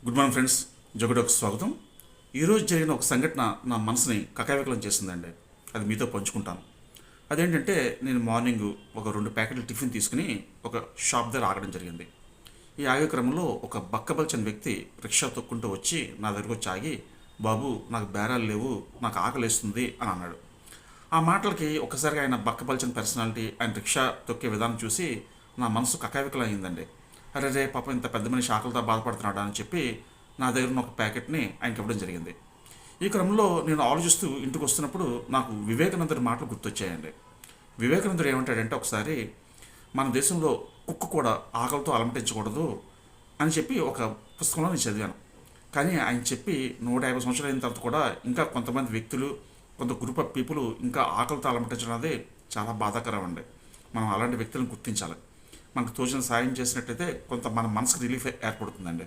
Good morning friends, జగడోకు స్వాగతం. ఈరోజు జరిగిన ఒక సంఘటన నా మనసుని కకావికలం చేసిందండి. అది మీతో పంచుకుంటాను. అదేంటంటే, నేను మార్నింగ్ ఒక 2 ప్యాకెట్లు టిఫిన్ తీసుకుని ఒక షాప్ దగ్గర ఆగడం జరిగింది. ఈ ఆగే క్రమంలో ఒక బక్కబల్చని వ్యక్తి రిక్షా తొక్కుంటూ వచ్చి నా దగ్గరకు వచ్చి ఆగి, బాబు నాకు బేరాలు లేవు, నాకు ఆకలేస్తుంది అని అన్నాడు. ఆ మాటలకి ఒక్కసారిగా ఆయన బక్కబల్చని పర్సనాలిటీ, ఆయన రిక్షా తొక్కే విధానం చూసి నా మనసు కకావికలం అయిందండి. అరే రే పాపం ఇంత పెద్ద మనిషి ఆకలితో బాధపడుతున్నాడా అని చెప్పి నా దగ్గర ఉన్న ఒక ప్యాకెట్ని ఆయనకి ఇవ్వడం జరిగింది. ఈ క్రమంలో నేను ఆలోచిస్తూ ఇంటికి వస్తున్నప్పుడు నాకు వివేకానందుడి మాటలు గుర్తొచ్చాయండి. వివేకానందుడు ఏమంటాడంటే, ఒకసారి మన దేశంలో కుక్క కూడా ఆకలితో అలమటించకూడదు అని చెప్పి ఒక పుస్తకంలో నేను చదివాను. కానీ ఆయన చెప్పి 150 సంవత్సరాలు అయిన తర్వాత కూడా ఇంకా కొంతమంది వ్యక్తులు, కొంత గ్రూప్ ఆఫ్ పీపుల్ ఇంకా ఆకలితో అలమటించడం అనేది చాలా బాధాకరం అండి. మనం అలాంటి వ్యక్తులను గుర్తించాలి. మనకు తోచిన సాయం చేసినట్టయితే కొంత మన మనసుకు రిలీఫ్ ఏర్పడుతుందండి.